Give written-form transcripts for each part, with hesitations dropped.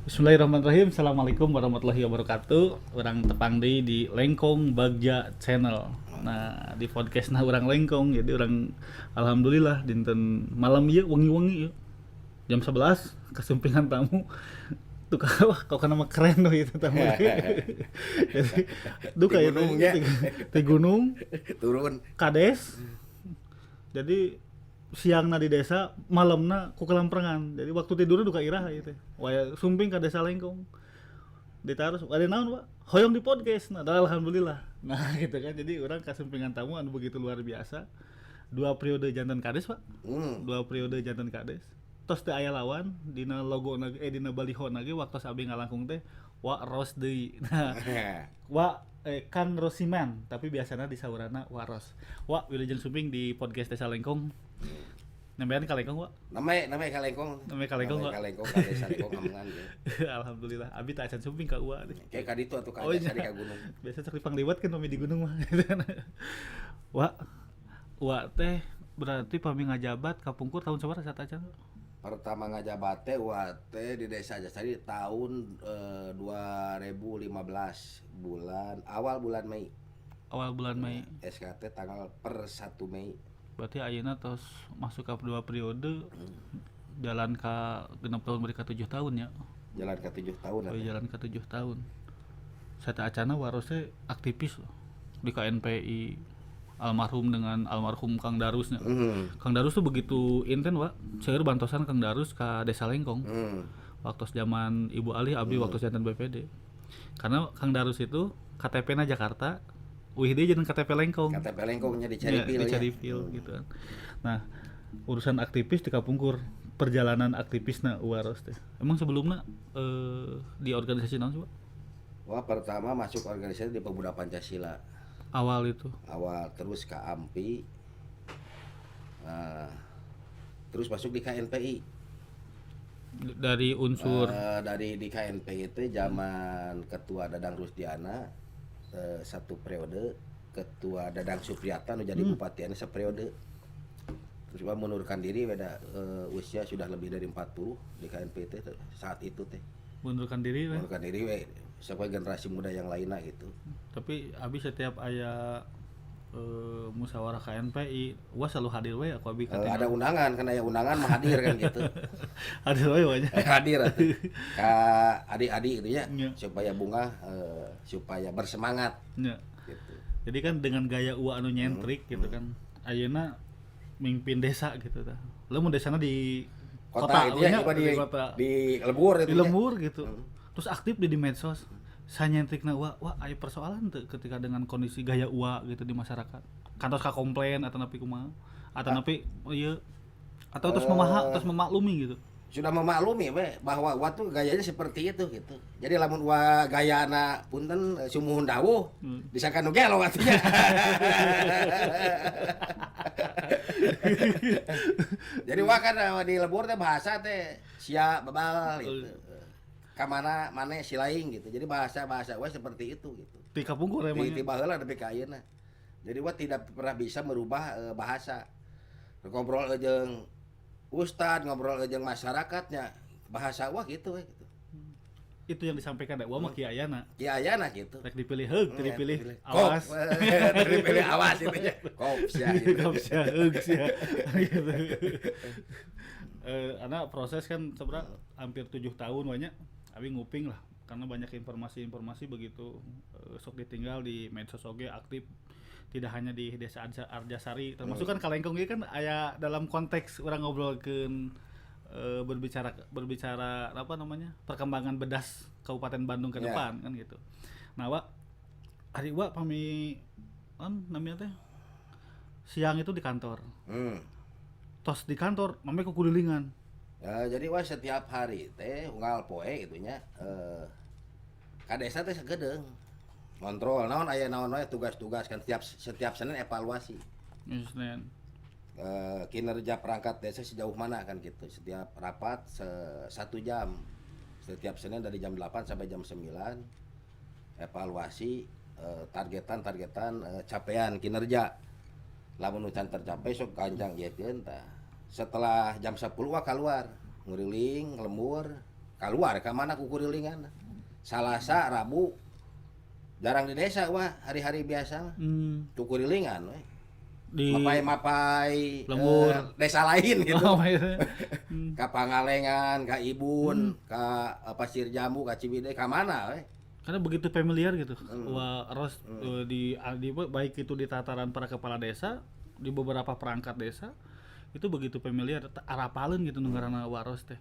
Bismillahirrahmanirrahim. Assalamualaikum warahmatullahi wabarakatuh. Orang tepang di Lengkong Bagja Channel. Nah, di podcast orang Lengkong. Jadi orang alhamdulillah dinten malam ieu wengi-wengi ieu. Jam 11 kesumpingan tamu. Tuh kau kan nama keren tuh itu tamu. Jadi duka Di ya gunung ya. di gunung Turun. Kades. Jadi siangna di desa, malamna ku kelamperengan. Jadi waktu tidurnya duka iraha ieu teh. Waya sumping ka desa Lengkong. Ditaruh ada naon, Pak? Hoyong di podcast. Nah, alhamdulillah. Nah, gitu kan. Jadi orang kasumpingan tamu anu begitu luar biasa. 2 periode jantan kades, Pak. 2 periode jantan kades. Tos teh aya lawan dina logo dina baliho ge waktu abi ngalangkung teh wa ros deui. Nah, Kang Rosiman, tapi biasanya disaurana Waros. Wak, wilujeng sumping di podcast Desa Lengkong. Nembean ka Lengkong, Wak? Namanya Kalengkong. Namanya Kalengkong, Wak. Kalengkong ka desa Lengkong amangan ge. Alhamdulillah, abi tak acan sumping ka Wak. Kayak ka ditu atuh ka Oh, desa iya. di ka gunung. Biasa cek pangliwat kan mami di gunung mah. Wak teh berarti pami ngajabat kapungkur tahun sabaraha saat acan? Pertama ngajabat teh di desa Jasari tahun 2015 awal bulan Mei. Awal bulan Mei. SKT tanggal per 1 Mei. Berarti ayeuna tos masuk ke 2 periode. Jalan ka 6 tahun mereka 7 tahun ya. Jalan ke 7 tahun. Oh, jalan ke 7 tahun. Saya acana warosnya aktivis loh di KNPI, almarhum dengan almarhum Kang Darusnya. Kang Darus tuh begitu inten, Pak. Saya bantosan Kang Darus ke Desa Lengkong. Waktu zaman Ibu Ali, Abi waktu jantan BPD. Karena Kang Darus itu KTP-na Jakarta, dia jadi KTP Lengkong. KTP Lengkongnya di Ya, Caripil di Caripil gitu kan. Nah, urusan aktivis di Kapungkur, perjalanan aktivisna waros teh. Emang sebelumnya di organisasi naon sih, Pak? Wah, pertama masuk organisasi di Pemuda Pancasila. Awal itu. Awal terus ke AMPI. Terus masuk di KNPI. Dari unsur Dari di KNPI itu zaman Ketua Dadang Rusdiana 1 periode, Ketua Dadang Supriyata nu jadi bupati anu periode. Terus mengundurkan diri beda usia sudah lebih dari 40 di KNPI itu saat itu teh. mengundurkan diri, Mengundurkan diri supaya generasi muda yang lainnya gitu. tapi abi setiap aya musyawarah KNPI selalu hadir we aku abi Ada undangan, kan aya undangan mah hadir kan gitu. hadir we wanya Hadir atuh. Ka adik-adik gitu ya, Iya. supaya bunga supaya bersemangat nya. gitu. Jadi kan dengan gaya anu nyentrik gitu kan ayeuna mimpin desa gitu tah. Lu mun desana di Kota gitu ya, nya, coba di kota. di lembur Di gitu ya. lembur gitu. Terus aktif di medsos. Sanyentrikna aya persoalan tuh ketika dengan kondisi gaya gitu di masyarakat. Kantos ka komplain atau napi kumaha? Atau napi ieu atau terus terus memaklumi gitu. Sudah memaklumi we bahwa waktu gayanya seperti itu gitu. Jadi lamun gayana punten sumuhun dawuh disangka nu gelo atunya. Jadi kan di lembur teh bahasa teh sia babal gitu. Kamana maneh silaing gitu. Jadi bahasa we seperti itu gitu. Di Kapungkur emang. Tiba heula nepi ka ayeuna. Jadi tidak pernah bisa merubah bahasa. Ngobrol jeung ustad, ngobrol jeung masyarakatnya bahasa gitu we gitu. Itu yang disampaikan mah Ki Ayana. Ki ayana gitu. Rek dipilih heug, dipilih Kop. awas. Dipilih awas itu ya. Kops ya. Kop sia heug sia. Gitu. Anak proses kan sebenarnya hampir 7 tahun banyak. Abi nguping lah karena banyak informasi-informasi begitu sok ditinggal di medsos oge aktif tidak hanya di desa Arjasari termasuk kan Kalengkong ini kan aya dalam konteks orang ngobrolkeun berbicara apa namanya perkembangan bedas Kabupaten Bandung ke depan kan gitu. Nah, hari pami namanya teh siang itu di kantor. Tos di kantor mami kekulilingan. Ya, jadi setiap hari teh unggal poe itunya ka desa teh sagedeung kontrol naon aya naon wae tugas-tugas kan setiap Senin evaluasi. Senin. Kinerja perangkat desa sejauh mana kan gitu. Setiap rapat 1 jam. Setiap Senin dari jam 8 sampai jam 9 evaluasi targetan capaian kinerja. Lamun ucan tercapai sok kanjang ieukeun tah. Setelah jam 10 keluar nguriling lembur keluar ke mana kukurilingan. Salasa, Rabu jarang di desa wah, hari-hari biasa mah. Kukurilingan we. Di Mapai lembur. desa lain gitu. Oh, iya. Ka Pangalengan, ka Ibun, ka Pasir Jambu, ka Ciwidey, ka mana we. Karena begitu familiar gitu. Waros di baik itu di tataran para kepala desa, di beberapa perangkat desa itu begitu familiar, arapaleun gitu nu ngaranna waros teh.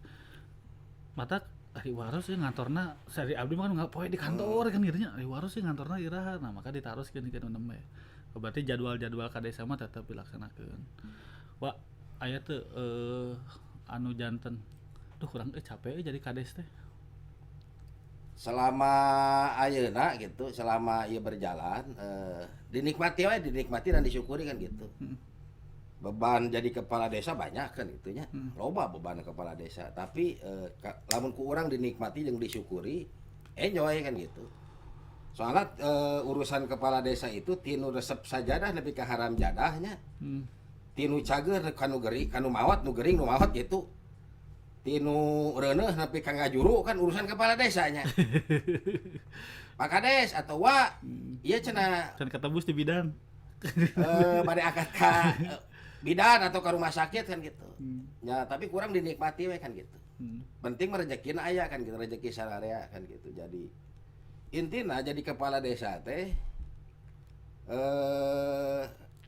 Mata ari waros ya ngantorna sari abdi mah kan poe di kantor kan gitu nya. Ari waros sih ngantorna iraha. Nah, maka ditaroskeun ke nu we. Berarti jadwal-jadwal ka desa mah tetep dilaksanakeun. Wah, aya teu anu janten. Duh, urang capek jadi kades teh. Selama ayeuna gitu, selama ieu berjalan dinikmati we, dinikmati dan disyukuri kan gitu. Beban jadi kepala desa banyak kan itunya. Loba beban kepala desa, tapi lamun ku urang dinikmati jeung disyukuri, enjoy kan gitu. Soalnya urusan kepala desa itu tinu resep sajadah lebih ke haram jadahnya. Tinu cager kanu gering, kanu mawat nu gering nu mawat gitu. Tinu reuneuh nepi ka ngajuru kan urusan kepala desanya. Pak Kades atau wa ieu cenah Can ketebus di bidan. bade akad ka bidan atau ke rumah sakit kan gitu. Ya, tapi kurang dinikmati we kan gitu. Penting mah rezekina aya kan gitu, rezeki sararea kan gitu. Jadi intina jadi kepala desa teh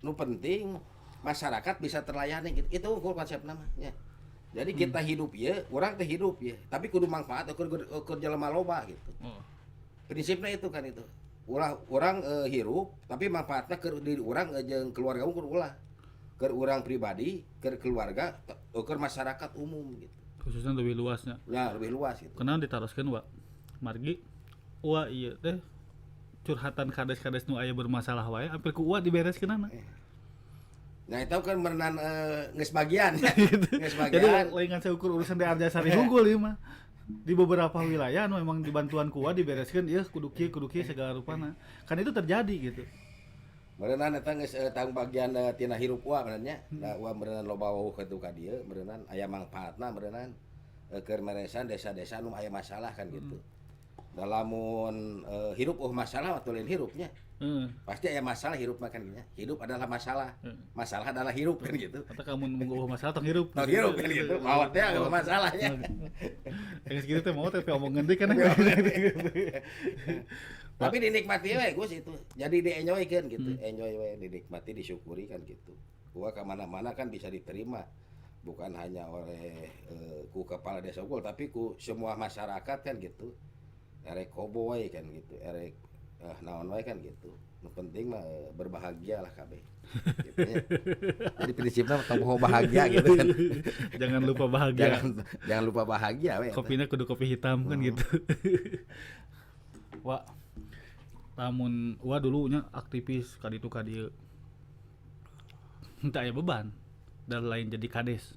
nu penting masyarakat bisa terlayani gitu. Itu konsep namanya. Jadi kita hidup ya, orang teh hidup ya, tapi kudu manfaat keur jelema loba gitu. Prinsipnya itu kan itu. Orang hirup tapi manfaatnya keur diri urang jeung keluarga keur ulah. Keur urang pribadi, keur keluarga, keur masyarakat umum gitu. Khususnya lebih luasnya. Ya, lebih luas gitu. Kenapa ditaroskeun wa? Margi wa ieu teh curhatan kades-kades nu aya bermasalah wae hampir ku wa dibereskeunana. Nah itu kan merenan geus bagian. Geus bagian. Jadi lain saya ukur urusan di Arjasari Unggul ieu mah. Di beberapa wilayah nu memang dibantuan kuat dibereskeun ieu kudu kieu segala rupana. Kan itu terjadi gitu. Merenan eta geus tanggung bagian tina hirup wa benernya. Da wa merenan loba wawuh kitu ka dieu, merenan aya manfaatna merenan keur meresan desa-desa nu aya masalah kan gitu. Da lamun hirup masalah atuh lain hirupnya. Pasti ada masalah hirup makan gini. Hidup adalah masalah. Masalah adalah hirup kan gitu. Atau kamu menggubah masalah tong hirup. Tong hirup kan gitu. Mawatnya enggak masalahnya. Yang segitu teh mau teh omong gede kan. Tapi dinikmati we Gus itu. Jadi di-enjoy-keun gitu. Enjoy we, dinikmati, disyukuri kan gitu. Gua ke mana-mana kan bisa diterima. Bukan hanya oleh ku kepala desa unggul tapi ku semua masyarakat kan gitu. Erek koboy kan gitu. Erek naon wae kan gitu. Yang penting mah berbahagia lah kabeh. Gitu ya. Jadi prinsipnya tong bahagia gitu kan. Jangan lupa bahagia. Jangan lupa bahagia we. Kopinya kudu kopi hitam kan gitu. Wah. Lamun dulunya aktivis kaditu kadieu. Henteu aya beban. Dan lain jadi kades.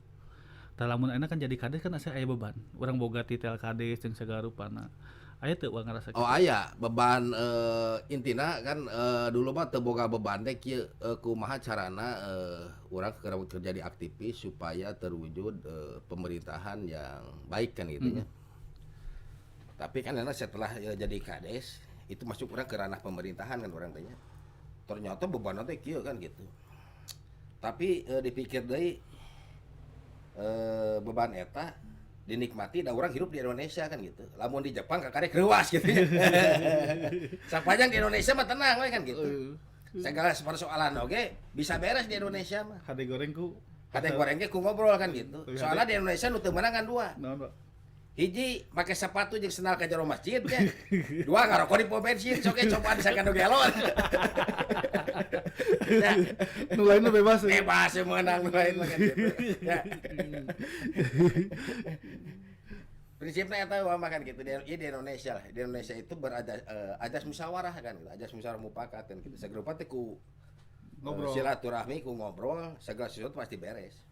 Da lamun ayeuna kan jadi kades kan asa aya beban. Urang boga titel kades jeung sagala rupana. Aya teu urang ngarasa Oh aya beban intina kan dulu mah teu boga beban teh kieu kumaha carana urang keur jadi aktivis supaya terwujud pemerintahan yang baik kan gitu nya. Tapi kan setelah jadi kades itu masuk urang ke ranah pemerintahan kan urang teh nya. Ternyata beban teh kieu kan gitu. Tapi dipikir deui beban eta dinikmati da orang hidup di Indonesia kan gitu. Lamun di Jepang kakarek reuas gitu ya. Sapanjang di Indonesia mah tenang we kan gitu. Segala persoalan oge bisa beres di Indonesia mah. hade goreng ku ngobrol kan gitu. Soalnya di Indonesia nu teu meunang kan dua. Naon, Pak? Hiji make sepatu jeung sendal ka jero masjid nya. Dua ngarokok di pom bensin sok ge cobaan sakanu galon. Nu lain bebas. Bebas meunang nu lain mah kan gitu. Ya. Prinsipnya eta mah kan gitu di Indonesia lah. Di Indonesia itu ajas musyawarah kan gitu. Ajas musyawarah mufakat kan gitu. Sagrupa teh ku ngobrol silaturahmi ku ngobrol, segala sesuatu pasti beres.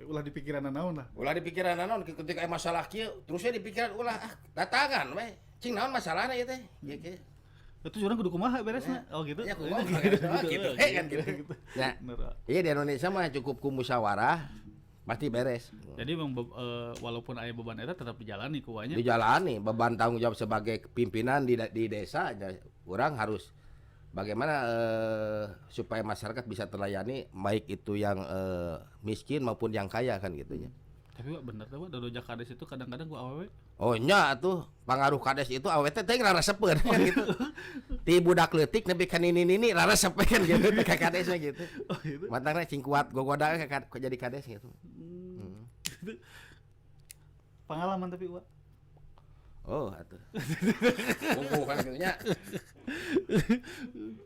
Ulah di pikiran naon lah. Ulah di pikiran naon ketika masalah kieu, terusnya di pikiran ulah datangan we. Cing naon masalahna ieu teh? Kieu. Itu orang kudu kumaha beresna. Oh gitu. Ya kumaha gitu. Kan gitu. Ya. Iya di Indonesia mah cukup ku musyawarah. pasti beres. Jadi memang walaupun aya beban eta tetap dijalani ku nya. Dijalani beban tanggung jawab sebagai pimpinan di desa aja orang harus bagaimana supaya masyarakat bisa terlayani baik itu yang miskin maupun yang kaya kan gitu ya. Tapi Wak bener teh Wak Dodoja Kades itu kadang-kadang gua awewe. Oh nya tuh pengaruh kades itu awet teh raresepeun kan gitu. Ti budak leutik nepi ka nini raresep kan gitu teh ka kadesnya gitu. Oh itu. Matangna cing kuat gogoda jadi kades gitu. Pengalaman tapi Wak. Oh atuh. Unggul kan gitu nya.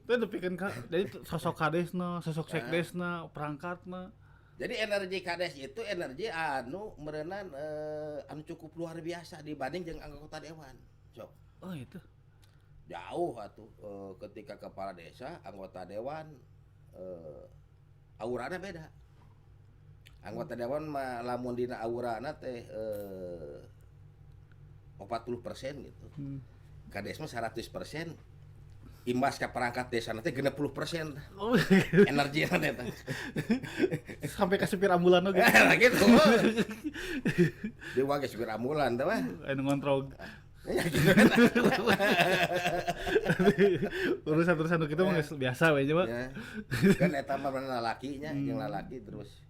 Teh nepikeun ka jadi sosok kadesna, sosok sekdesna, perangkatna. Jadi energi kades itu energi anu meureunan anu cukup luar biasa dibanding jeung anggota dewan. Sok. Oh itu. Jauh atuh ketika kepala desa, anggota dewan aurana beda. Anggota dewan mah lamun dina aurana teh 40% gitu. Kades mah 100%. Imbas ka perangkat desa nanti 60%. Oh. Energi nanti eta. Sampai ka supir ambulan oge. Gitu. Dewa ge supir ambulan teh mah. Anu ngontrol. Ya gitu kan. Urusan-urusan kitu mah biasa we nya, Pak. Ya. Kan eta mah lalakinya, jeung lalaki terus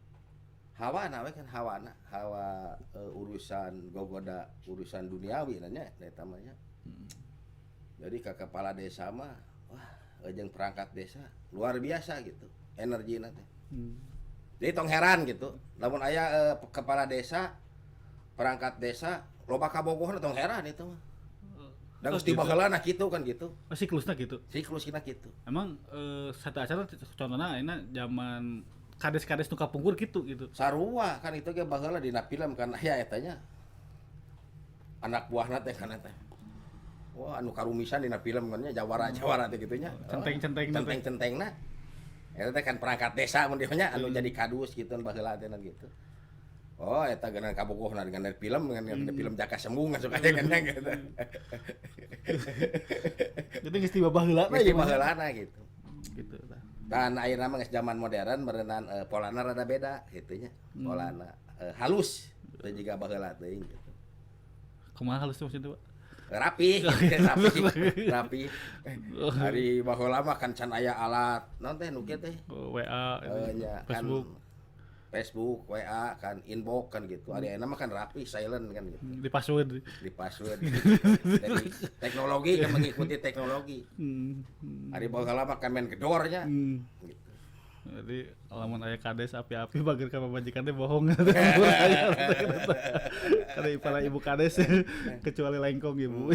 hawana we kan hawana, hawa urusan gogoda, urusan duniawi nya eta mah nya. Jadi ke kepala desa mah wah jeung perangkat desa luar biasa gitu energina teh. Jadi tong heran gitu. Lamun aya kepala desa, perangkat desa loba kabogohna tong heran itu mah. Da geus tibaheulana kitu kan gitu. Siklusna gitu. Siklusna gitu. Emang satu acara contohna ayeuna zaman kades-kades nu kapungkur gitu. Sarua kan itu ge baheula dina film kan aya eta nya. Anak buahna teh kan eta. Wah anu karumisan dina film kan nya jawara teh kitu nya. Centeng-centengna. Eta teh kan perangkat desa mun dieu nya anu jadi kadus gitu baheula teh gitu. Oh eta geuna kabogohna dengan film dengan film Jaka Sembung asup aya kan gitu. Jadi geus tiba baheula gitu. Gitu tah. Dan ayeuna mah geus zaman modern berenang polana rada beda gitu nya. Polana halus teu jiga baheula teuing gitu. Kumaha halus maksudna, Pak? Rapi. Hari baheula mah kan can aya alat naon teh nu kieu teh. WA, Facebook, WA kan inbox kan gitu. Ayeuna mah kan rapi, silent kan gitu. Di password. Gitu. Jadi teknologi kan mengikuti teknologi. Hari baheula mah kan main gedor nya. Gitu. Jadi lamun aya kades api-api bageun ka pamajikan teh bohong. Kada ipala ibu kades kecuali lengkong ibu.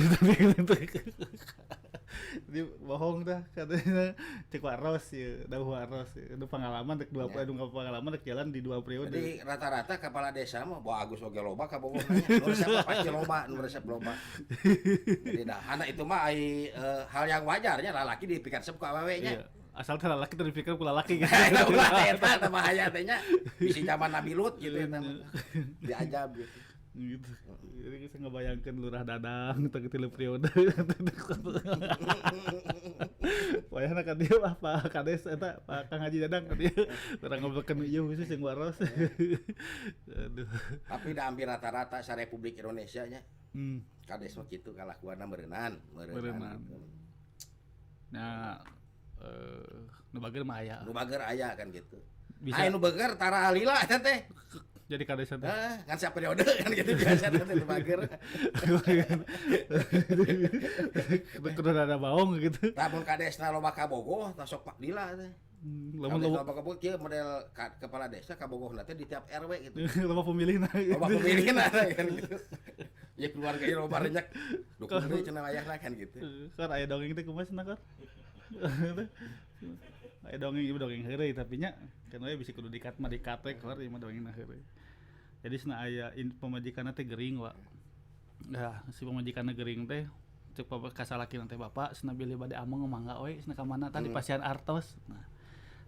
Jadi bohong dah katanya cek waros ya, dawuh waros ya. Itu pengalaman dek 20 pengalaman dek jalan di 2 periode. Jadi rata-rata kepala desa mah bagus oge loba ka bogohna. Nu resep pasti loba, nu resep loba. Jadi dah anak itu mah hal yang wajarnya lalaki dipikat sep ka awewe nya. Asal teh lalaki teh dipikir ku lalaki gitu. Eta ulah eta teh bahaya teh nya. Bisi zaman Nabi Lut gitu eta mah. Diajab gitu. Gitu. Jadi kita ngebayangkan lurah Dadang teh kitu periode. Wayahna ka dieu Pak Kades eta Pak Kang Haji Dadang ka dieu. Urang ngobrolkeun ieu khusus jeung waros. Aduh. Tapi da hampir rata-rata sa Republik Indonesia nya. Kades mah kitu kalakuanna meureunnan. Nah, nu bager mah aya. Nu bager aya kan gitu. Bisa. Aya nu bager tara alila eta teh. Jadi kades teh. Kan sia periode kan gitu biasa teh nu bager. Kudu ada baong gitu. Lamun kadesna loba kabogoh tah sok Pak Dila teh. Lamun loba kabogoh kieu model kepala desa kabogohna teh di tiap RW gitu. Loba pemilihna. Loba pemilihna kan gitu. Ya keluarga ieu loba renyak dukung deui cenah wayahna kan gitu. Kan aya dongeng teh kumaha cenah kan? Aya dongeng ieu dongeng heureuy tapi nya kan we bisi kudu dikat mah dikat we kelar ieu mah dongengna heureuy. Jadi cenah aya pamajikanna teh gering wa. Nah, si pamajikanna gering teh cek kasalakina teh bapak cenah bilih bade among mangga we cenah ka mana tadi Pasian Artos. Nah,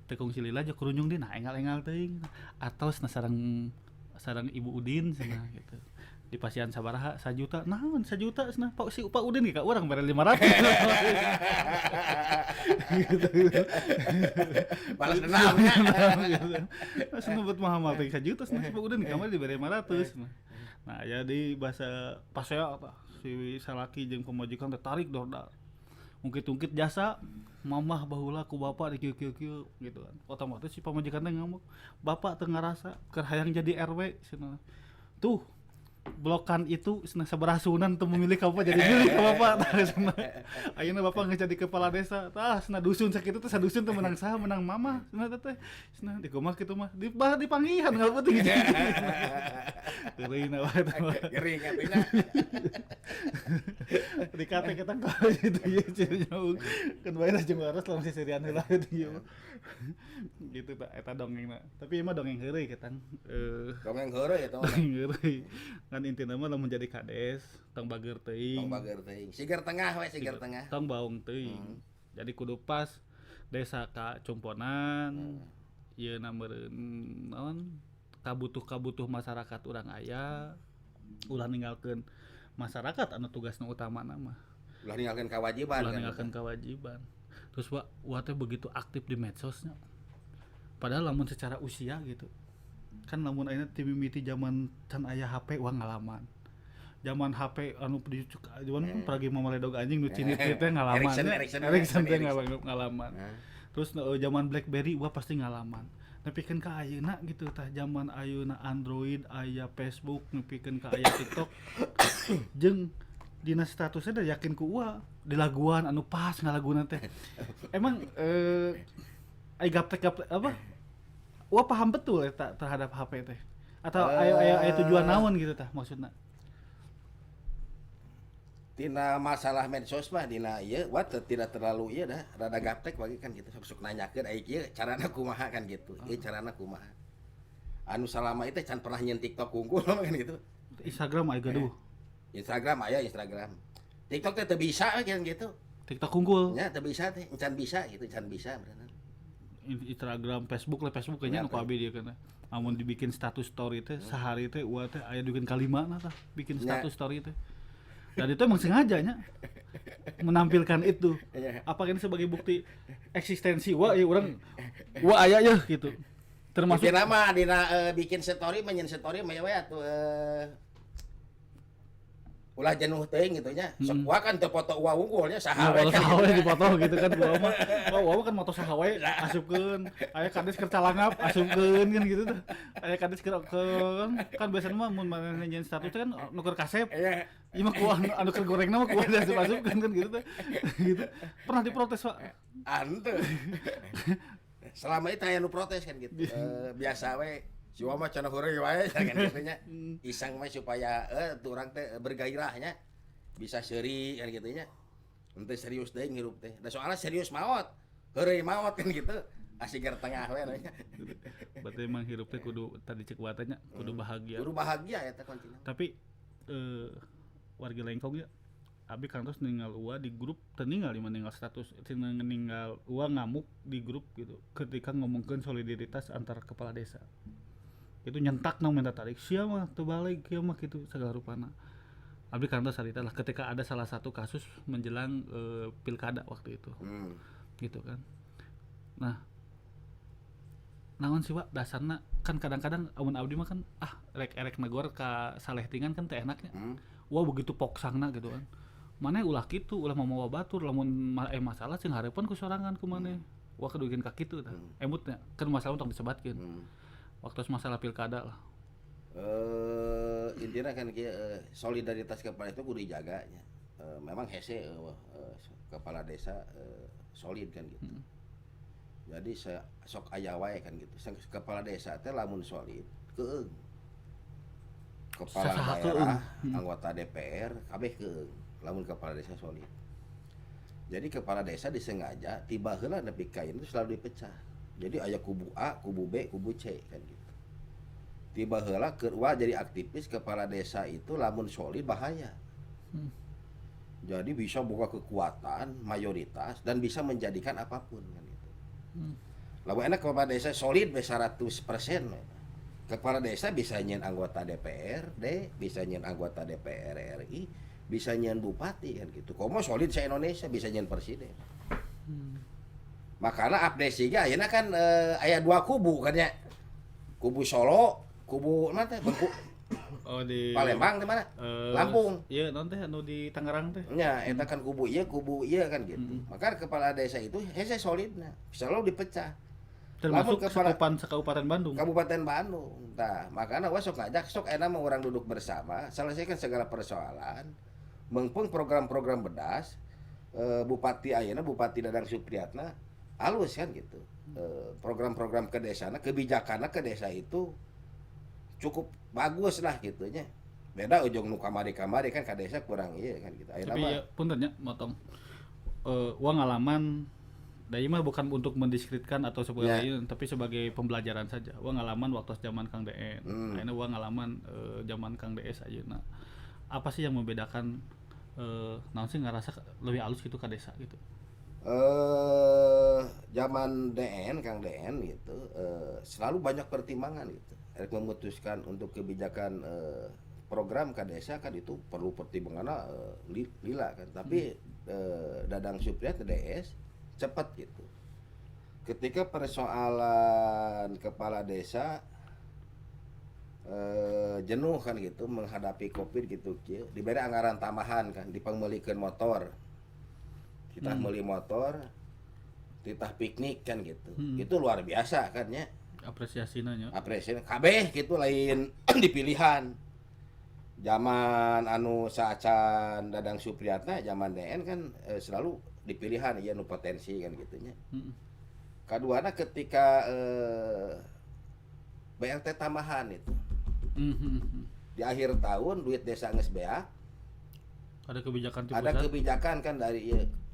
teh kungsi lila jeung kurunjung dina engal-engal teuing. Artos na sareng Ibu Udin cenah gitu. di pasian sabaraha 1 juta naon 1 juta cenah Pak Udin ge ka urang mere 500 gitu. Balas dendamnya. Cenah buat mahal teh 1 juta cenah Pak Udin kamari dibere 500 nah ya di bahasa pasea tah si salaki jeung pamajikan teh tarik dorda ungkit-ungkit jasa mamah baheula ku bapak di kieu-kieu gitu kan otomatis si pamajikan teh ngamuk bapak teu ngarasa keur hayang jadi RW cenah tuh blokan itu cenah sabaraha sunan teu memilih ka bapak jadi milih ka bapak tah cenah ayeuna bapak geus jadi kepala desa tah cenah dusun sakitu teh sadusun teh menang saha menang mamah cenah teh cenah di kumaha kitu mah di panggihan ngapeuting geureuna wae tah Gering atunya. dikate kita kalau gitu ya jauh kan bae lah jeung waras lamun sisirian heula gitu ya gitu tak eta dongengna tapi emang dongeng heureuy ketang Dongeng heureuy eta mah. dongeng heureuy kan intina mah lamun jadi kades tong bager teuing Tong bager teuing. Sigar tengah we, sigar tengah. tong baung teuing jadi kudu pas desa ka cumponan ieu na meureun naon kabutuh masyarakat urang aya ulah ninggalkeun masyarakat anu tugasna utamana mah Ulah ninggalkeun kewajiban ulah kan. ninggalkeun kewajiban terus wa teh begitu aktif di medsosnya padahal lamun secara usia gitu kan lamun ayeuna ti mimiti zaman can aya HP wah ngalaman zaman HP anu zaman peragi mamaledog anjing nu cinit teh ngalaman Ericsson teh ngalaman terus zaman BlackBerry wah pasti ngalaman nepikeun ka ayeuna gitu tah zaman ayeuna Android aya Facebook nepikeun ka aya TikTok jeung dina statusnya da yakin ku ua di laguan anu pas ngalaguna teh emang ai gaptek apa ua paham betul eta terhadap HP teh atau aya tujuan naon gitu tah maksudna Tina masalah medsos mah dina ieu tidak terlalu ieu dah rada gaptek bagi kan gitu sok nanyakeun ai kieu carana kumaha kan gitu ieu carana kumaha anu salama itu can pernah nyen TikTok unggul kan gitu Instagram aya gaduh Instagram TikTok teh teu bisa kan gitu TikTok unggul nya teu bisa teh can bisa gitu can bisa beneran Instagram Facebook kayaknya nu abi dia kana amun dibikin status story teh sehari teh ua teh aya dukeun kalimana tah bikin status story teh dan itu emang sengajanya menampilkan itu apakah ini sebagai bukti eksistensi wah ya orang wah aya ya gitu termasuk nama dina bikin story menyen story mah we atuh ulah jenuh teuing gitu nya sok wa kan teu foto wa unggulnya saha we kan dipoto gitu kan wa kan moto saha we asupkeun aya kades keur calangap asupkeun kan gitu tuh aya kades keur kan biasanya mah mun maneh status kan nuker kasep ieu mah ku anu keur gorengna mah ku asup-asupkeun kan gitu tuh gitu pernah diprotes Pak anteu selama itu aya nu protes kan gitu biasa we siwa mah cenah heureuy wae kan gitu nya iseng mah supaya tu urang teh bergairahnya bisa seuri kan gitu nya henteu serius deui ngirup teh da soalna serius maot heureuy maot kan gitu asigar tengah we nya berarti emang hirup teh kudu tadi cek watanya kudu bahagia eta kuncinya tapi warga Lengkong ya abi kantos ninggal ua di grup teu ningali ninggal status ninggal ua ngamuk di grup gitu ketika ngomongkeun solidaritas antar kepala desa itu nyentak na minta tarik sia mah teu balik kieu mah kitu segala rupana abi kantos harita lah ketika ada salah satu kasus menjelang pilkada waktu itu gitu kan nah naon sih Pak dasarna kan kadang-kadang amun abdi mah kan erek negor ka salehtingan kan teh enaknya wah begitu poksangna gitu kan maneh ulah kitu ulah mau batur lamun masalah sing hareupan ku sorangan ku maneh wah kedugian ka kitu tah emutnya kan masalah untuk disebatkeun waktu masalah pilkada lah intinya kan solidaritas kepala itu kudu dijaganya memang hese kepala desa solid kan gitu jadi sok aya wae kan gitu kepala desa teh lamun solid keung kepala daerah anggota DPR kabeh keung lamun kepala desa solid jadi kepala desa disengaja tiba heula nepi ka itu selalu dipecah jadi aya kubu A, kubu B, kubu C kan gitu tiba heula keur jadi aktivis kepala desa itu lamun solid bahaya jadi bisa buka kekuatan mayoritas dan bisa menjadikan apapun kan gitu lamun enak kepala desa solid 100% kepala desa bisa nyen anggota DPRD, bisa nyen anggota DPR RI, bisa nyen bupati kan gitu. Komo solid se Indonesia bisa nyen presiden. Makanya abdesiga ayeuna kan aya dua kubu kan ya. Kubu Solo, kubu mana teh? Bengku, Oh di Palembang di mana? Lampung. Iya, non teh anu di Tangerang teh. Nya eta kan kubu iya kan gitu. Maka kepala desa itu hese solidna, selalu dipecah. Termasuk Lamun kepala Kabupaten Bandung. Kabupaten Bandung. Nah, makanya wah sok ngajak sok enak mah orang duduk bersama, selesaikan segala persoalan, mengpung program-program bedas, Bupati ayeuna Bupati Dadang Supriyatna halus kan gitu. Program-program ke desana, kebijakanna ke desa itu cukup bagus lah gitu nya. Beda ujung nu kamari-kamari kan ke desa kurang iya kan gitu. Ayeuna Tapi mah ya punten nya motong. Uang ngalaman dari mah bukan untuk mendiskreditkan atau sebagai lain, tapi sebagai pembelajaran saja. Uang ngalaman waktu zaman Kang DN. Ayeuna uang ngalaman zaman Kang DS ayeuna. Apa sih yang membedakan naon sih ngerasa lebih halus gitu ke desa gitu? Zaman DN Kang DN gitu selalu banyak pertimbangan gitu. Memutuskan untuk kebijakan program ke desa kan itu perlu pertimbangan lila kan. Tapi Dadang Supriyat DS cepat gitu. Ketika persoalan kepala desa jenuh kan gitu menghadapi Covid gitu, diberi anggaran tambahan kan, dipangmelikeun motor. Kita beli motor, kita piknik kan gitu. Itu luar biasa kan ya. Apresiasina nya. Apresiasi kabeh gitu lain dipilihan. Zaman anu saacan Dadang Supriyatna, zaman DN kan selalu dipilihan ya nu potensi kan gitunya. Kaduana ketika BLT tambahan itu. Di akhir tahun duit desa geus beak. Ada kebijakan Ada kebijakan kan dari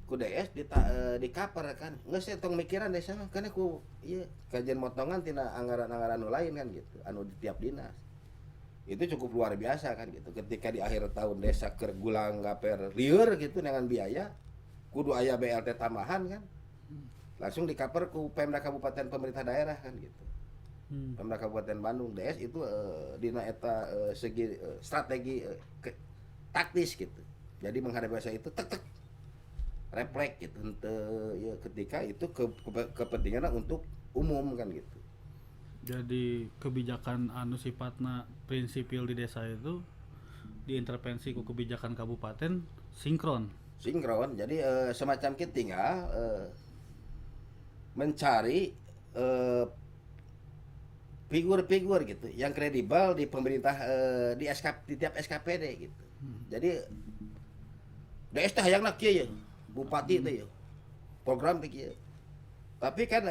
ku DS di cover kan. Geus tong mikiran desa mah kana ku ieu kajian motongan tina anggaran-anggaran nu lain kan gitu, anu di tiap dinas. Itu cukup luar biasa kan gitu. Ketika di akhir tahun desa keur gulang gaper lieur gitu dengan biaya, kudu aya BLT tambahan kan. Langsung di-cover ku Pemda Kabupaten pemerintah daerah kan gitu. Pemda Kabupaten Bandung DS itu dina eta segi strategi taktis gitu. Jadi menghadapi masa itu tek refleks gitu ya ketika itu kepentingan untuk umum kan gitu. Jadi kebijakan anu sifatna prinsipil di desa itu diintervensi ku kebijakan kabupaten sinkron. Jadi semacam kita tinggal mencari figur-figur gitu yang kredibel di pemerintah di tiap SKPD gitu. Jadi DS teh hayangna kieu ya, bupati teh ya. Program teh kieu. Tapi kan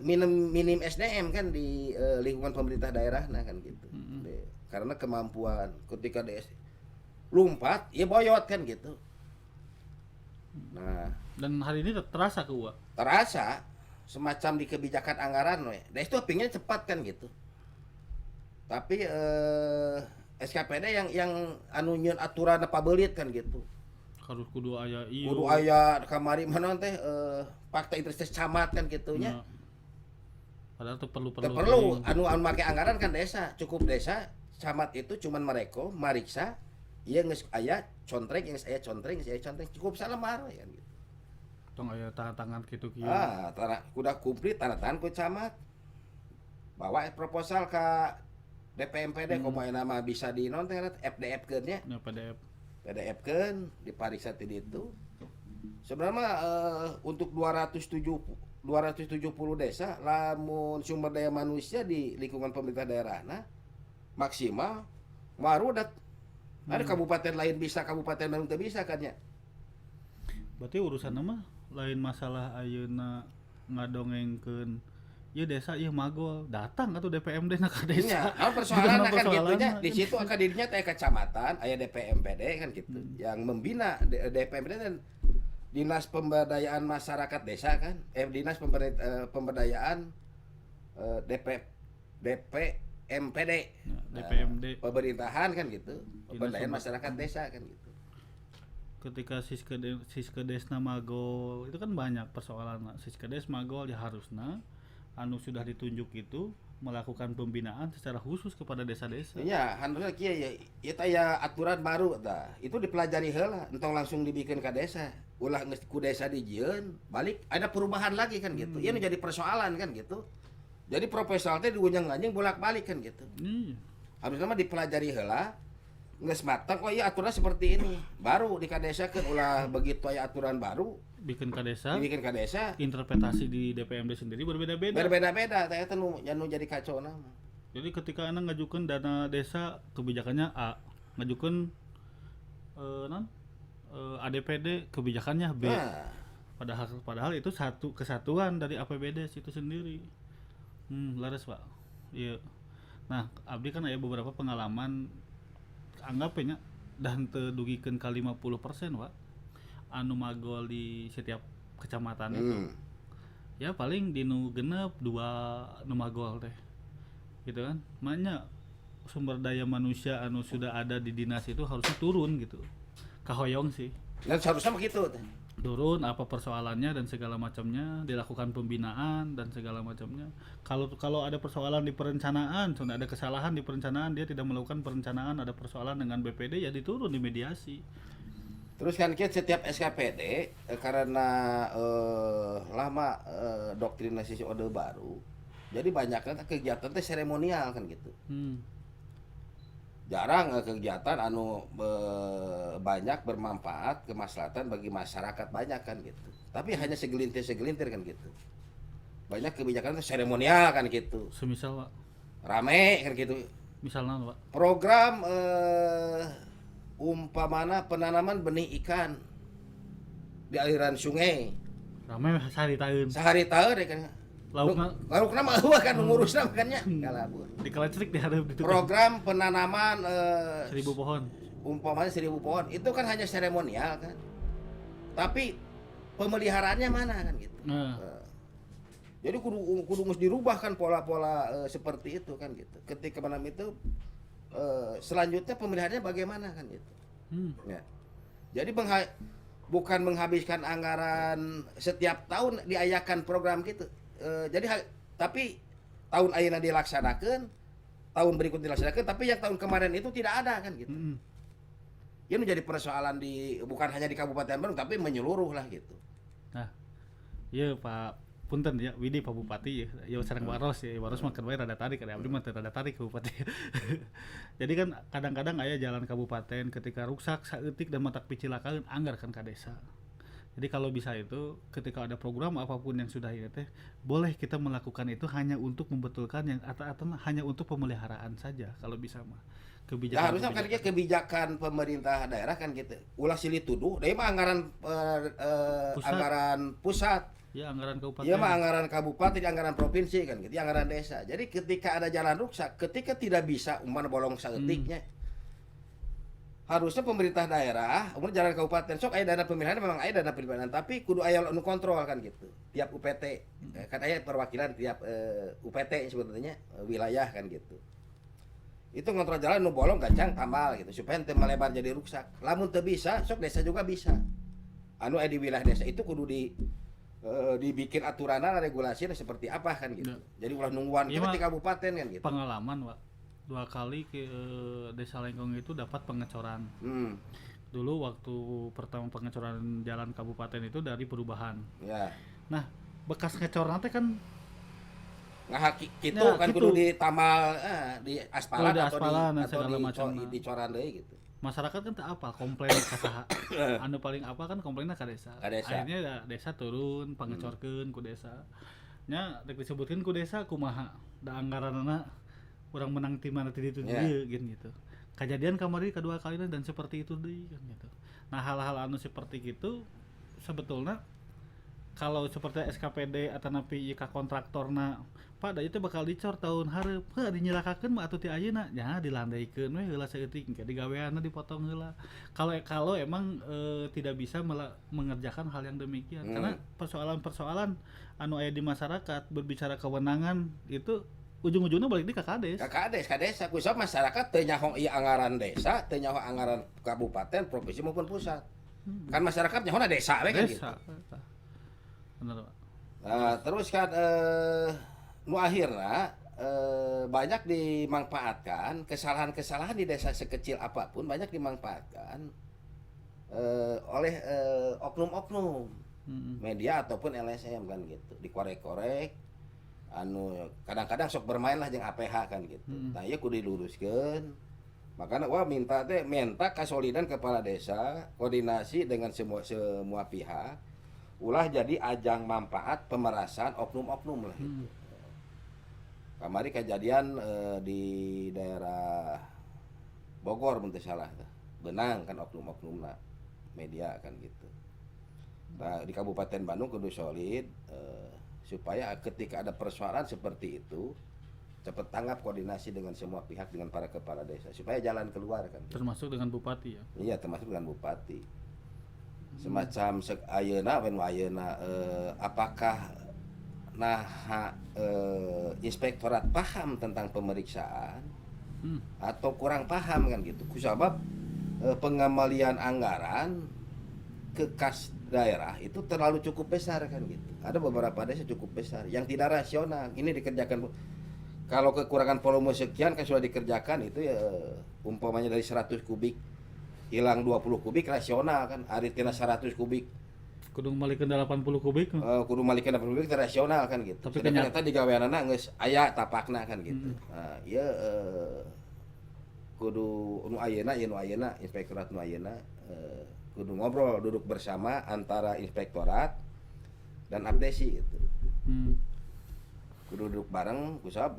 minim SDM kan di lingkungan pemerintah daerah nah kan gitu. Karena kemampuan ketika DS lompat ya boyot kan gitu. Nah, dan hari ini terasa ke UA. Terasa semacam di kebijakan anggaran we. DS itu pingin cepat kan gitu. Tapi SKPD yang anu nyieun aturan pabelit kan gitu. Harus kudu aya ieu. Kudu aya kamari mana teh fakta integritas camat kan gitunya. Padahal itu perlu anu make anggaran kan desa, cukup desa camat itu cuman mereka mariksa ieu geus aya contreng geus aya contreng cukup salembar ya gitu. Tong aya tanda tangan kitu kieu. Kuda kumplit tanda tangan ku camat. Bawa proposal ka DPMPD kumaha nama bisa di non teh FDF-keun nya. Ya PDF-keun dipariksa ti ditu. Sebenarnya untuk 270 desa lamun sumber daya manusia di lingkungan pemerintah daerahna maksimal marudat. Ada kabupaten lain bisa, kabupaten Bandung teu bisa kan ya. Berarti urusanna mah lain masalah ayeuna ngadongengkeun ieu desa ieu magol datang atuh DPMD na ka desa. Iya, persoalan kan gitunya di situ akan dirinya teh kecamatan aya DPMPD kan gitu. Yang membina DPMPD dan Dinas Pemberdayaan Masyarakat Desa kan, Dinas Pemberdayaan DPMPD. DPMD. Pemerintahan kan gitu. Pemberdayaan masyarakat desa kan gitu. Ketika Siskedesna magol itu kan banyak persoalan. Siskedes magol ya harusna anu sudah ditunjuk itu melakukan pembinaan secara khusus kepada desa-desa. Nya harusnya kieu ya ieu teh aya aturan baru tah. Itu dipelajari heula, entong langsung dibikin ka desa. Ulah geus ku desa dijieun, balik ada perubahan lagi kan gitu. Ieu nu jadi persoalan kan gitu. Jadi proposal teh diunjang-anjing bolak-balik kan gitu. Harusnya mah dipelajari heula, geus matang oh iya aturan seperti ini. Baru di ka desa kan ulah begitu aya aturan baru Bikin ke desa, dibikin ka desa. interpretasi di DPMD sendiri berbeda-beda. Berbeda-beda teh eta nu jadi kacau na. Jadi ketika Anda ngajukan dana desa, kebijakannya A, ngajukan ADPD, kebijakannya B. Nah, Padahal itu satu kesatuan dari APBD itu sendiri. Laras Pak. Iya. Nah, abdi kan aya beberapa pengalaman anggapnya dan terdugikeun ka 50% Pak. Anu magol di setiap kecamatan itu. Ya paling di nu genep 2 nu magol teh. Gitu kan. Makanya sumber daya manusia anu sudah ada di dinas itu harusnya turun gitu. Kahoyong sih. dan seharusnya begitu teh. Turun apa persoalannya dan segala macamnya, dilakukan pembinaan dan segala macamnya. Kalau ada persoalan di perencanaan, sudah ada kesalahan di perencanaan, dia tidak melakukan perencanaan, ada persoalan dengan BPD ya diturun di mediasi. Terus kan kita setiap SKPD karena lama doktrinasi Orde Baru, jadi banyaknya kegiatan teh seremonial kan gitu. Jarang kegiatan anu banyak bermanfaat kemaslahatan bagi masyarakat banyak kan gitu. Tapi hanya segelintir kan gitu. Banyak kebijakan teh seremonial kan gitu. Semisal Pak, Rame kan gitu. misalnya Pak, Program umpamana penanaman benih ikan di aliran sungai ramai sehari tahun. sehari tahun ya kan laukna mah eueuh kan ngurusna makannya kalabur. Dikelecek diharap itu. Program penanaman 1000 pohon. umpamanya 1000 pohon itu kan hanya seremonial kan, tapi pemeliharaannya mana kan gitu. Jadi kudu mesti dirubah kan pola-pola seperti itu kan gitu. Ketika menanam itu selanjutnya pemeliharaannya bagaimana kan gitu. Ya. Jadi bukan menghabiskan anggaran setiap tahun diayakan program gitu. Tapi tahun ayeuna dilaksanakan, tahun berikutnya dilaksanakan, tapi yang tahun kemarin itu tidak ada kan gitu. Ini menjadi persoalan bukan hanya di Kabupaten Bandung tapi menyeluruh lah gitu. Nah, iya Pak Punten ya, Widi Pak Bupati ya sareng Waros ya, Waros makan wae rada tarik ada abdi mah rada tarik ke Bupati. Jadi kan kadang-kadang aya jalan kabupaten ketika rusak saeutik dan matak picilakaan anggarkan ka desa. Jadi kalau bisa itu ketika ada program apapun yang sudah ini teh boleh kita melakukan itu hanya untuk membetulkan yang atau hanya untuk pemeliharaan saja kalau bisa mah. Ya, harusnya kan kebijakan pemerintah daerah kan gitu. Ulah silih tuduh, deui mah anggaran anggaran pusat. Ya anggaran kabupaten. Iya mah anggaran kabupaten, anggaran provinsi kan gitu, anggaran desa. Jadi ketika ada jalan rusak, ketika tidak bisa umpama bolong saeutiknya. Harusnya pemerintah daerah, umur jalan kabupaten sok aya dana pemilihan memang aya dana pemilihan, tapi kudu aya nu kontrol kan gitu. Tiap UPT kan aya perwakilan tiap UPT sebetulnya wilayah kan gitu. Itu ngontrol jalan nu bolong gancang tambal gitu supaya teu melebar jadi rusak. Lamun teu bisa, sok desa juga bisa. Anu aya di wilayah desa itu kudu dibikin aturanna regulasinya seperti apa kan gitu. Jadi ulah nungguan kita di kabupaten kan gitu. Pengalaman, Pak. 2 kali ke Desa Lengkong itu dapat pengecoran. Dulu waktu pertama pengecoran jalan kabupaten itu dari perubahan. Ya. Nah, bekas ngecorna teh kan gitu kan kudu ditamal di aspalan atau segala macam di coran deui gitu. Masyarakat kan tak apa komplain ka saha. Anu paling apa kan komplainna ka desa. Akhirnya ya, desa turun pangecorkeun ku desa. Nya rek disebutkeun ku desa kumaha da anggaranna urang menang ti mana ti ditu gitu. Kejadian kamari kedua kalinya dan seperti itu deui kan gitu. Nah, hal-hal anu seperti itu sebetulnya kalau seperti SKPD atau napi ka kontraktorna Pak da itu bakal dicor tahun hareup dinyerakakeun mah atuh ti ayeuna nya dilandaikeun we heula saeutik engke digaweanna dipotong heula. Kalau emang tidak bisa mengerjakan hal yang demikian karena persoalan-persoalan anu aya di masyarakat berbicara kewenangan itu ujung-ujungnya balik di KKDes. KKDes kusab masyarakat teu nyaho ieu anggaran desa, teu nyaho anggaran kabupaten, provinsi maupun pusat. Kan masyarakat nyahona desa we kan gitu. Bener, Pak. Nah, terus kan nu akhirna banyak dimanfaatkan, kesalahan-kesalahan di desa sekecil apapun banyak dimanfaatkan oleh oknum-oknum media ataupun LSM kan gitu, dikorek-korek anu kadang-kadang sok bermain lah jeung APH kan gitu. Nah ieu kudu diluruskeun. Makanya minta kesolidan kepala desa, koordinasi dengan semua pihak, ulah jadi ajang manfaat pemerasan oknum-oknum lah gitu. Kamari kejadian di daerah Bogor mun teu salah Benang kan oknum-oknumna media kan gitu. Nah, di Kabupaten Bandung kudu solid supaya ketika ada persoalan seperti itu cepat tanggap koordinasi dengan semua pihak dengan para kepala desa supaya jalan keluar kan. Termasuk dengan bupati ya. Iya, termasuk dengan bupati. Semacam ayeuna apakah inspektorat paham tentang pemeriksaan atau kurang paham kan gitu. Kusabab pengembalian anggaran ke kas daerah itu terlalu cukup besar kan gitu. Ada beberapa desa cukup besar yang tidak rasional. Ini dikerjakan kalau kekurangan volume sekian kan sudah dikerjakan itu ya umpamanya dari 100 kubik hilang 20 kubik rasional kan. Ari tina 100 kubik Kudu malikeun 80 kubik. kudu malikeun 80 kubik rasional kan gitu. Tapi ternyata digaweanana geus aya tapakna kan gitu. Nah, ieu kudu nu ayeuna inspektorat nu ayeuna kudu ngobrol duduk bersama antara inspektorat dan abdesi gitu. Kudu duduk bareng kusab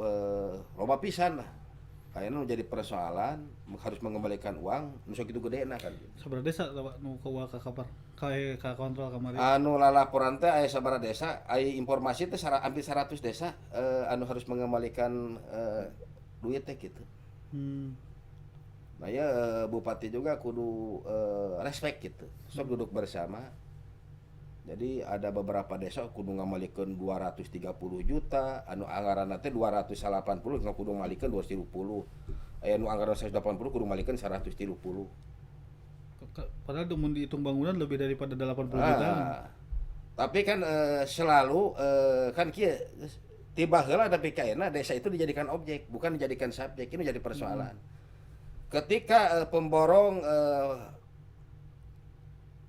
loba pisan lah. Kayaknya jadi persoalan harus mengembalikan uang nu sok kitu gedena kan. Sabaraha desa nu ka kabar ka kontrol kamari. Anu lalaporan teh aya sabaraha desa, aya informasi teh hampir 100 desa anu harus mengembalikan duit teh gitu. Nah ya bupati juga kudu respect gitu. Sok duduk bersama. Jadi ada beberapa desa kudu ngamalikeun 230 juta, anu anggaranna teh 280, kudu malikeun 230. Aya nu anggaran 180 kudu malikeun 130. Padahal mun dihitung bangunan lebih daripada 80 juta. Tapi kan selalu kan kieu tiba heula tapi kaena desa itu dijadikan objek, bukan dijadikan subjek. Ini jadi persoalan. Ketika pemborong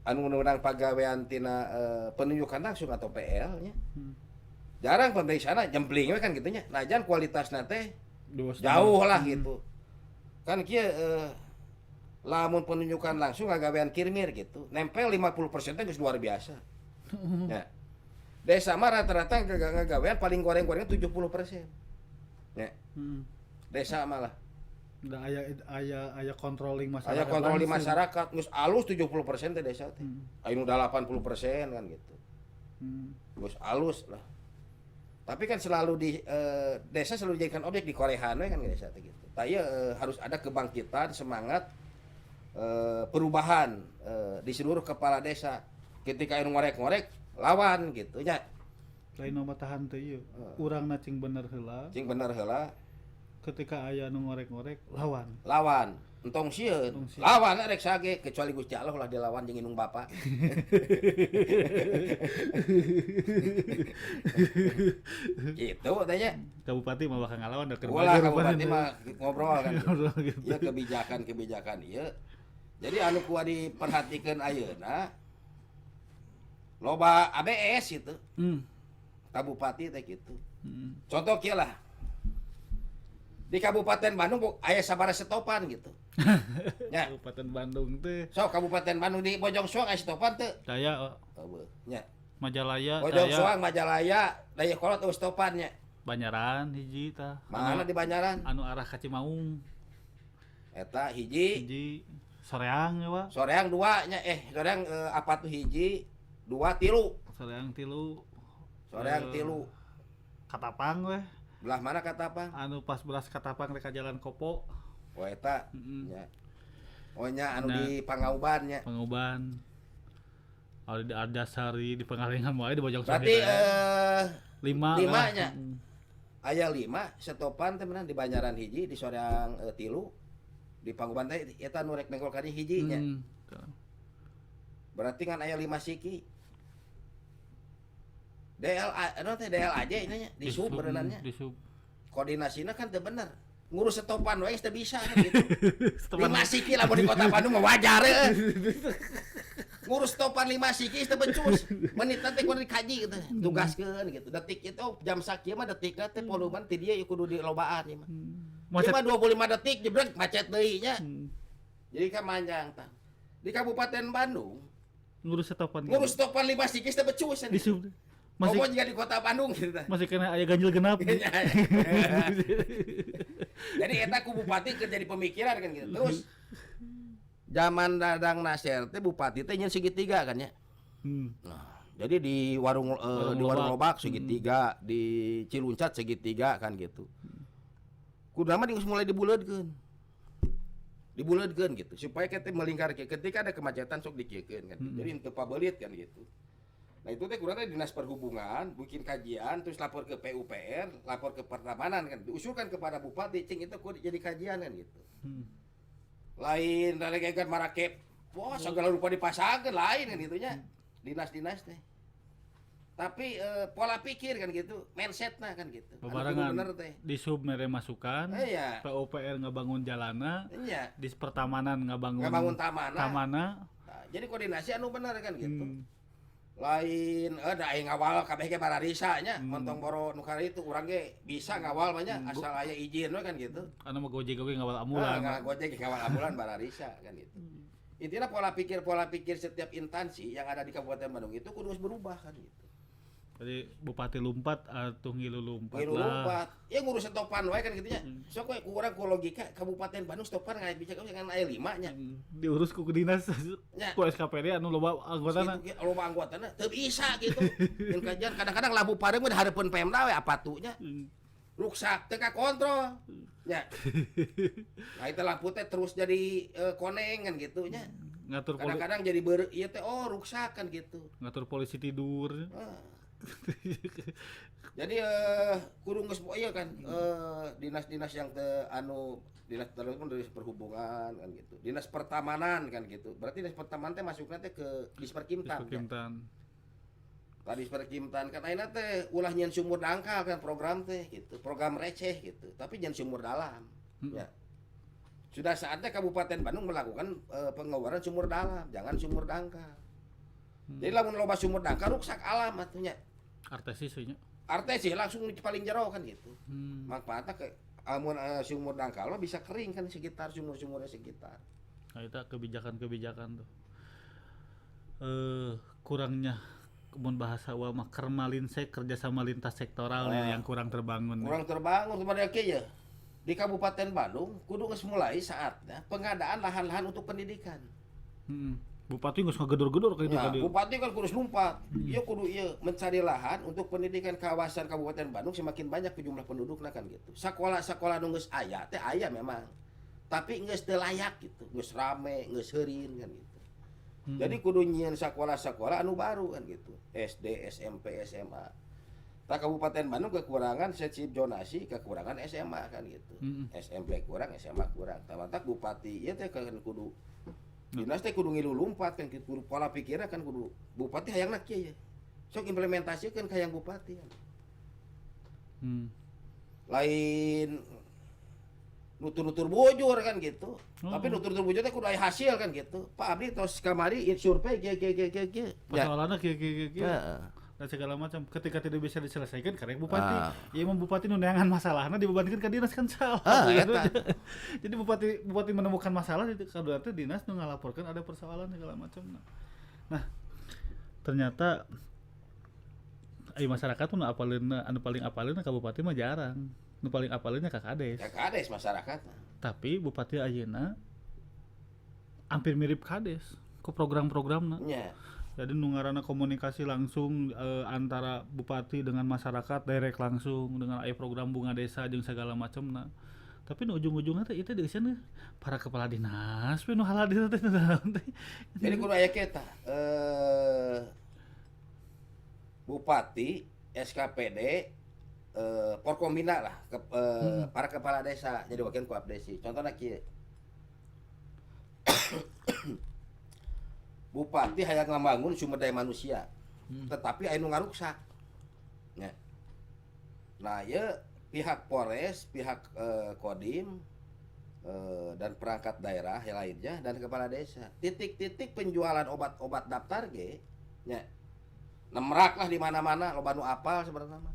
anu undang pagawean tina penunjukan langsung atau PL nya. Jarang pemeriksaan jempling we kan gitu nya. Najan kualitasna teh jauh lah gitu. Kan kieu lamun penunjukan langsung ngagawean kirmir gitu. Nempel 50% teh geus luar biasa. Ya. Desa mah rata-rata ngagawean paling goreng-gorengnya 70%. Ya. Desa malah aya controlling masyarakat. Aya kontroling masyarakat, geus alus 70% teh desa teh. Aya nu 80% kan gitu. Geus alus lah. Tapi kan selalu di desa selalu dijadikan objek di Koreaan we kan desa teh gitu. Tah harus ada kebangkitan semangat perubahan di seluruh kepala desa. Ketika anu ngorek-ngorek lawan gitu nya. Lain mah tahan teh ieu. Urangna cing bener heula. Cing bener heula. Ketika aya nu ngorek-ngorek lawan entong sieun lawan rek sage kecuali Gusti Allah lah dilawan jeung indung bapa. Gitu tanya Kabupati mah bakal ngalawan da keur ulah kabupati mah ngobrol kan gitu. Ieu kebijakan ieu jadi anu kudu diperhatikeun ayeuna loba ABS gitu. Kabupati teh gitu. Contoh kieu lah di Kabupaten Bandung aya sabaraha stopan gitu. Ya. Kabupaten Bandung teh. So Kabupaten Bandung di Bojong Soang aya stopan teu? Daya nya. Majalaya, Bojong Soang, Majalaya, Daya Kolot teu stopan nya. Banyaran hiji tah. Mana di Banyaran? Anu arah ka Cimaung. Eta hiji Soreang ya, Pak. Soreang 2 nya Soreang apa tuh hiji, 2 tilu. Soreang tilu. Soreang tilu. Katapang weh. Belah mana Katapang? Anu pas beras Katapang rek ka Jalan Kopo. Oh eta nya. Oh nya anu di Pangauban nya. Pangauban. Kalau di Ardasari di Pengalengan wae di Bojong Soang. Berarti 5 nya. Aya 5 stopan teh meunang di Banyaran hiji, di Soreang tilu. Di Pangauban teh eta nu rek nengkol ka hiji nya. Berarti kan aya 5 siki. DL aja ini nya di sub berenannya. Di sub. koordinasinya kan teu bener. Ngurus stopan wae teu bisa kan gitu. Stopan. 5 siki lah mau di kota Bandung mah wajar ngurus stopan 5 siki teu becus. Menit teh kudu dikaji gitu. Tugaskeun gitu. Detik itu jam sakieu mah detik teh volume ti dieu kudu dilobaan ieu mah. Macet. Cuma 25 detik jebrek macet deui nya. Hmm. Jadi kan manjang tah. Di Kabupaten Bandung Ngurus stopan. ngurus stopan 5 siki teu becus. di sub. Masih Masih juga di kota Bandung gitu. masih kena aya ganjil genap. Jadi eta ku bupati keur jadi pemikiran kan gitu. Terus zaman Dadang Nasir teh bupati teh nyen segitiga kan ya. Nah, jadi di warung di warung lobak segitiga, di Ciluncat segitiga kan gitu. Kudu mah mulai dibuleudkeun. Dibuleudkeun gitu supaya kita melingkar ketika ada kemacetan sok dikiekeun kan. Jadi teu pabelit kan gitu. Nah itu teh kurang dinas perhubungan bikin kajian terus lapor ke PUPR, lapor ke pertamanan kan, diusulkan kepada bupati, cing itu kudu jadi kajian kan gitu. Lain dari kayak marakep, wah segala rupa dipasangkan lain kan gitunya, dinas-dinas teh. Tapi pola pikir kan gitu, mindsetnya kan gitu. Babarangan Bener teh. di sub mere masukan, Iya. PUPR ngabangun jalana, Iya. di pertamanan ngabangun Tamana. tamana. Nah, jadi koordinasi anu bener kan gitu. Lain da aing ngawal kabeh ge bararisa nya montong boro nu kali itu urang ge bisa ngawal mah nya asal aya izin we kan gitu. Anu mah Gojek oge ngawal ambulan. Gojek ngawal ambulan bararisa kan gitu. Intinya pola pikir setiap instansi yang ada di Kabupaten Bandung itu kudu berubah kan gitu. Jadi bupati lompat atuh ngilu lompat Ngilu lompat. Ya ngurus stopan wae kan gitu nya. Sok we kurang ku logika Kabupaten Bandung stopan ngaya bisa kan aya 5 nya. Diurus ku dinas Ya. ku SKPD anu loba anggotana. Gitu, loba anggotana teu bisa gitu. Yang kajian kadang-kadang labu pareung mah hareupeun Pemda we apa tuh nya. Ruksak teu kontrol. Ya. Nah itu lampu teh terus jadi koneng kan gitu nya. Ngatur Kadang-kadang jadi ieu teh ruksak kan gitu. ngatur polisi tidur. Jadi kudu geus ieu kan dinas-dinas yang teu anu dinas terus dari perhubungan kan gitu. Dinas pertamanan kan gitu. Berarti dinas pertamanan teh masukna teh ke Disperkimtan. Perkimtan. Tadi Disperkimtan kan ayeuna teh ulah nyen sumur dangkal kan program teh gitu. Program receh gitu. Tapi nyen sumur dalam. Ya. Sudah saatnya Kabupaten Bandung melakukan pengeluaran sumur dalam, jangan sumur dangkal. Jadi lamun loba sumur dangkal rusak alam atunya. Artesis we nya. Artes sih langsung paling jero kan gitu. Manfaatnya ke amun sumur dangkal mah bisa kering kan sekitar sumur-sumurnya sekitar. Nah, itu kebijakan-kebijakan tuh. Kurangnya kebun bahasa wa mah kermalinsek kerjasama lintas sektoral yang kurang terbangun. Kurang terbangun kepada ya. Di Kabupaten Bandung kudu geus mulai saatnya pengadaan lahan-lahan untuk pendidikan. Bupati geus ngagedor-gedor kayak Nah, gitu. bupati kan kudu lompat. Ieu kudu ieu mencari lahan untuk pendidikan kawasan Kabupaten Bandung semakin banyak jumlah pendudukna kan gitu. Sakola-sakola nu geus aya teh aya memang. Tapi geus teu layak gitu, geus rame, geus heureun kan gitu. Jadi kudu nyieun sakola-sakola anu baru kan gitu. SD, SMP, SMA. Tah Kabupaten Bandung kekurangan sensip zonasi, kekurangan SMA kan gitu. SMP kurang, SMA kurang. Tah bupati ieu teh kan kudu dinas teh kudu ngilu lumpat kan kudu pola pikirna kan kudu bupati hayangna kieu ya. Sok implementasikeun ka hayang bupati kan. Lain nutur-nutur bujur kan gitu. Tapi nutur-nutur bujur teh kudu aya hasil kan gitu. Pak Abdi tos kamari survei kieu. Persoalannya kieu. Heeh. Dan segala macam ketika tidak bisa diselesaikan karek bupati ya emang bupati nu neangan masalahna dibebankeun ka dinas kan salah jadi bupati menemukan masalah itu kadua teh dinas nu ngalaporkan ada persoalan segala macam nah ternyata masyarakat tuh anu paling apaleunna ka bupati mah jarang nu paling apaleunna ka kades masyarakat tapi bupati ayeuna hampir mirip kades ku program-programna nya. Jadi nungarana komunikasi langsung antara bupati dengan masyarakat direct langsung dengan program bunga desa jeung segala macamna. Tapi nu ujung-ujungna teh itu deuseun para kepala dinas we nu haladina teh. Jadi kudu aya kita bupati, SKPD, Porkombina lah para kepala desa jadi wakil ku abdesi. Contohna kieu. Bupati hayang ngambangun sumber daya manusia, tetapi aya nu ngaruksak. Ya. Nah, ieu pihak Polres, pihak Kodim dan perangkat daerah yang lainnya dan kepala desa. Titik-titik penjualan obat-obat daftar ge nya nemrak lah di mana-mana loba nu apal sebenarnya mah.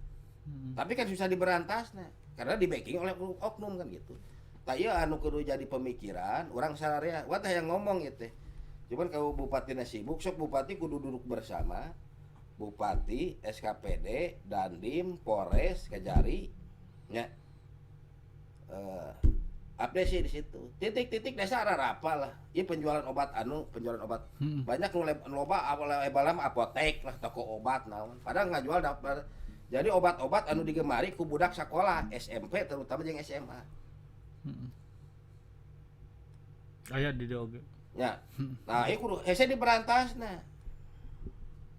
Tapi kan susah diberantas nah, karena di backing oleh oknum kan gitu. Tak iya anu kudu jadi pemikiran, orang sararea, wah teh yang ngomong gitu. Cuman kalau bupati sibuk, sok bupati kudu duduk bersama, bupati, SKPD, Dandim, Polres, Kejari, nya update sih di situ. Titik-titik desa rarapa lah. Ieu penjualan obat penjualan obat. Banyak nu loba lebalam apotek lah, toko obat naon. Padahal ngajual daftar. Jadi obat-obat anu digemari ku budak sekolah SMP terutama jeung SMA. Aya di dieu oge. Ya. Nah, ieu kudu hese diberantasna.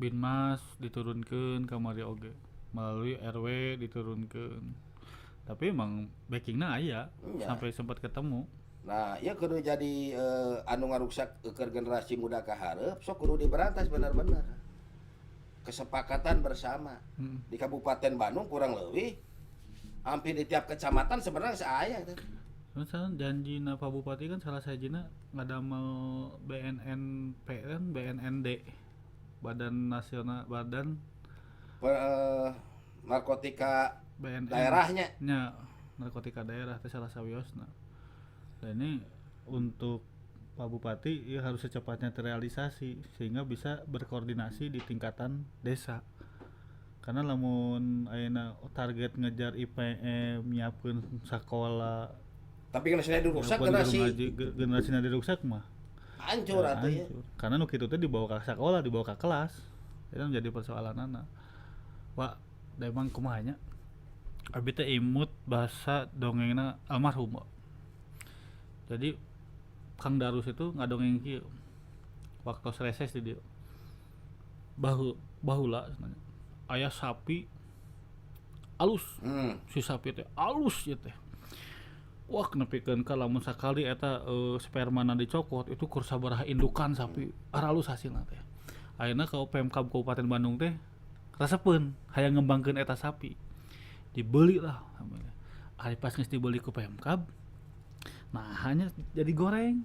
Binmas diturunkeun ka mari oge melalui RW diturunkeun. Tapi emang backingna aya Iya. sampai sempat ketemu. Nah, ieu kudu jadi anu ngaruksak keur generasi muda ka hareup, sok kudu diberantas bener-bener. Kesepakatan bersama. Di Kabupaten Bandung kurang lebih hampir di tiap kecamatan sebenarnya saya itu. Misalnya janji Pak Bupati kan salah sajina ngadamel BNND Badan Nasional Badan Narkotika BNN daerahnya. nya narkotika daerah teh salah sawiosna. Dan ini untuk Pak Bupati ya harus secepatnya terrealisasi sehingga bisa berkoordinasi di tingkatan desa. Karena lamun ayeuna target ngejar IPM nyiapkeun sakola Tapi kan sudah dirusak generasi dirusak mah hancur atuh ya. Karena nu kitu teh dibawa ka sekolah, dibawa ka kelas. Itu menjadi persoalanana. Pak, da emang kumaha nya? Abi teh imut bahasa dongengna almarhum. Jadi Kang Darus itu ngadongeng kieu. Waktu reses di dieu. Bahula sebenarnya. Aya sapi alus. Si sapi teh alus ya teh. Wah, nepikeun ka lamun sakali eta spermana dicokot itu kur sabaraha indukan sapi. Alus hasilna teh. Ayeuna ka Pemkab Kabupaten Bandung teh rasapeun hayang ngembangkeun eta sapi. Dibeli lah. Ari pas geus dibeli ku Pemkab. Nah, hanya jadi goreng.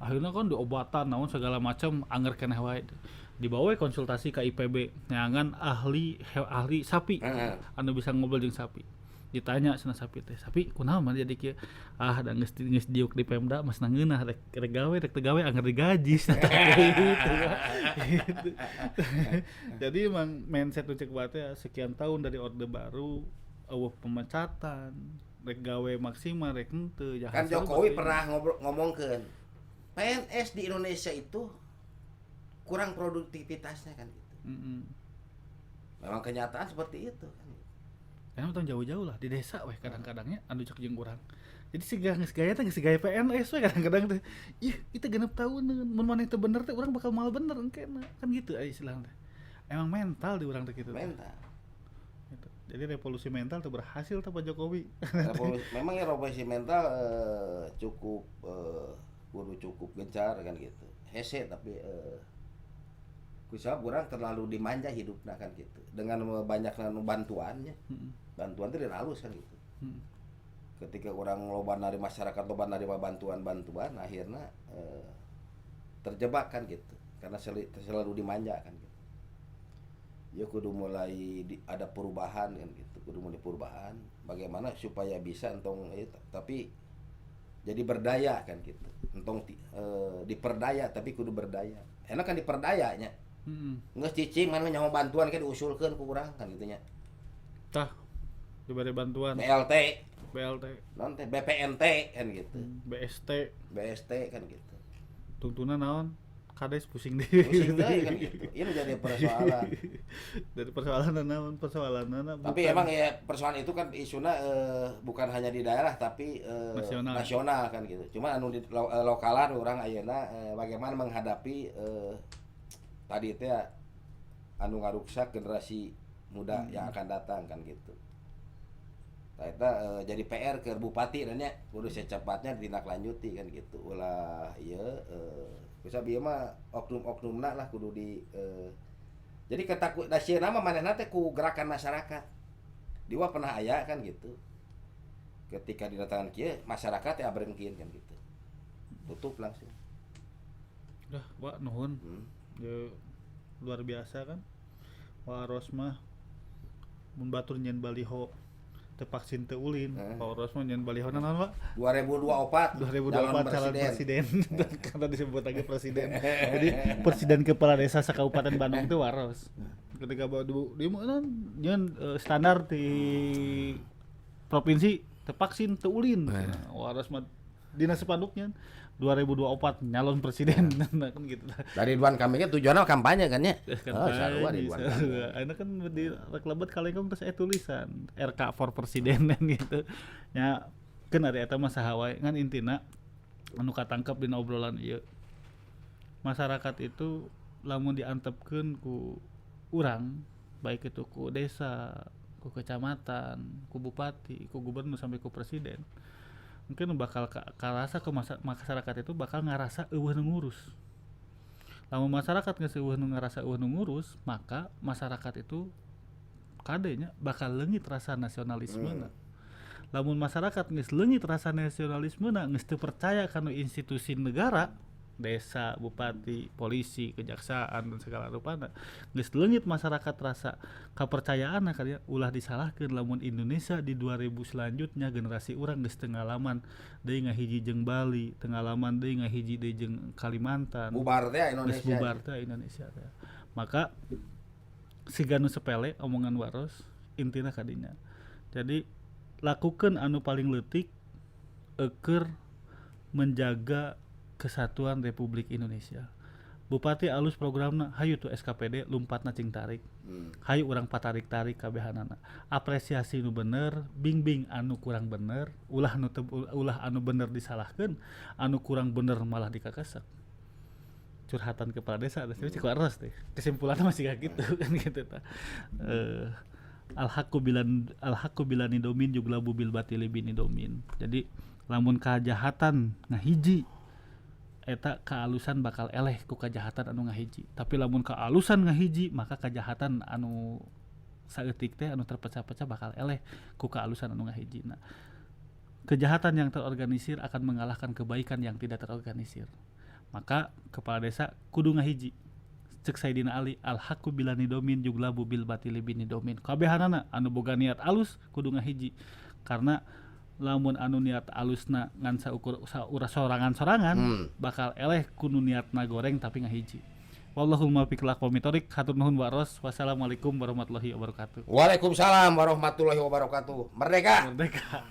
Akhirnya kan diobatan naon segala macam angger keneh wae. Dibawa konsultasi ke IPB, nyangan ahli sapi. Anu bisa ngobrol jeung sapi. Ditanya cenah sapi teh, "Sapi kunaon mah jadi kieu?" "Ah, da geus diuk di Pemda mas nangeunah rek gawe rek teu gawe angger digaji." Gitu. Jadi emang mindset cek bae sekian tahun dari Orde Baru, pemecatan, rek gawe maksimal rek henteu. Kan Jokowi pernah ngomongkeun PNS di Indonesia itu kurang produktivitasnya kan gitu. Memang kenyataan seperti itu kan. Karena utang jauh-jauh lah di desa weh kadang-kadangnya anu cek jeung urang. Jadi siga geus gaya teh geus gaya PNS weh kadang-kadang teh. Ih, itu genep tahun mun maneh teu bener teh urang bakal mal bener engkena. Kan gitu istilahna teh. Emang mental di urang teh kitu. Mental. Gitu. Jadi revolusi mental tuh berhasil tuh Pak Jokowi. Memang ya revolusi mental cukup kudu cukup gencar kan gitu. Hese tapi kusab urang terlalu dimanja hidupna kan gitu. Dengan banyakna bantuannya. Bantuan itu halus kan gitu. Ketika orang loba dari masyarakat loba dari bantuan akhirnya terjebak kan gitu karena selalu dimanja kan gitu. Ya kudu mulai ada perubahan kan gitu, kudu mulai perubahan bagaimana supaya bisa entong tapi jadi berdaya kan gitu. Entong diperdaya tapi kudu berdaya. Enak kan diperdayanya. Geus cicing mana nyaho bantuan kan diusulkeun ku urang kan gitu nya. Tah diberi bantuan BLT, non teh BPNT kan gitu. BST kan gitu. Tungtuna naon? Kades pusing deh. Pusing deh kan gitu. Ini jadi persoalan. Dari persoalanana. Tapi emang ya persoalan itu kan isuna bukan hanya di daerah tapi nasional kan gitu. Cuma anu di lokalan orang ayeuna bagaimana menghadapi tadi teh anu ngaruksak generasi muda yang akan datang kan gitu. Eta jadi PR ke bupati dan nya kudu secepatnya ditindaklanjuti kan gitu. Ulah ieu bisa bieu mah oknum-oknumna lah kudu di jadi ketakut da sieuna mah manehna teh ku gerakan masyarakat. Diwa pernah aya kan gitu. Ketika didatangkan kieu masyarakat ya berengkeun kan gitu. Tutup langsung. Dah, Pak nuhun. Ya, luar biasa kan. Waros mah mun batur nyen baliho teu vaksin teu ulin. Waros mah nyen baliho naon, Pak? 2024 calon presiden. Karena disebut lagi presiden. Jadi presiden kepala desa Kabupaten Bandung itu Waros. Ketika di mana nyen standar di provinsi teu vaksin teu ulin. Waros mah dina sepanduknya 2024 nyalon presiden nah, kan gitu. Dari Ridwan Kamil tujuannya kampanye kan ya? Sarua Ridwan Kamil. Ayeuna kan di lebat kalengkong terus tulisan RK for presiden gitu. Ya kan ari eta mah saha wae ngan intina anu katangkep dina obrolan ieu. Masyarakat itu lamun diantepkeun ku urang baik itu ku desa, ku kecamatan, ku bupati, ku gubernur sampai ku presiden. Mungkin bakal karasa ke masyarakat itu bakal ngarasa eueuh nu ngurus. Lamun masyarakat geus eueuh nu ngarasa eueuh nu ngurus, maka masyarakat itu kadenya bakal leungit rasa nasionalismena. Lamun masyarakat geus leungit rasa nasionalismena, geus teu percaya kana institusi negara, desa, bupati, polisi, kejaksaan dan segala rupana, geus leungit masyarakat rasa kapercayaanna karya ulah disalahkeun lamun Indonesia di 2000 selanjutnya generasi urang geus teu ngalaman deui ngahiji jeung Bali, teu ngalaman deui ngahiji deui jeung Kalimantan. Bubar teh Indonesia. Geus bubar teh Indonesia teh. Maka siga nu sepele omongan Waros intina kadinya. Jadi lakukeun anu paling leutik keur menjaga Kesatuan Republik Indonesia. Bupati alus programna hayu tuh SKPD lumpatna cing tarik. Hayu urang patarik-tarik kabehanana. Apresiasi nu bener, bimbing anu kurang bener, ulah anu bener disalahkeun, anu kurang bener malah dikakesek. Curhatan kepala desa ada cik Waros teh. Kesimpulannya masih kayak gitu kan gitu tah. Al-haqqu bilani domin juglabu bil batili bini domin. Jadi lamun kajahatan ngahiji eta kaalusan bakal eleh ku kajahatan anu ngahiji. Tapi lamun kaalusan ngahiji maka kajahatan anu saeutik teh anu terpecah-pecah bakal eleh ku kaalusan anu ngahiji. Nah, kejahatan yang terorganisir akan mengalahkan kebaikan yang tidak terorganisir. Maka kepala desa kudu ngahiji. Cek Sayyidina Ali al-haqqu bilani domin juglabu bil batili bini domin. Kabehanana anu boga niat alus kudu ngahiji. Karena lamun anu niat alusna ngan saukur sorangan-sorangan bakal eleh kudu niatna goreng tapi ngahiji. Wallahul muwaffiq ila aqwamit thoriq. Hatur nuhun Waros. Wassalamualaikum warahmatullahi wabarakatuh. Waalaikumsalam warahmatullahi wabarakatuh. Merdeka. Merdeka.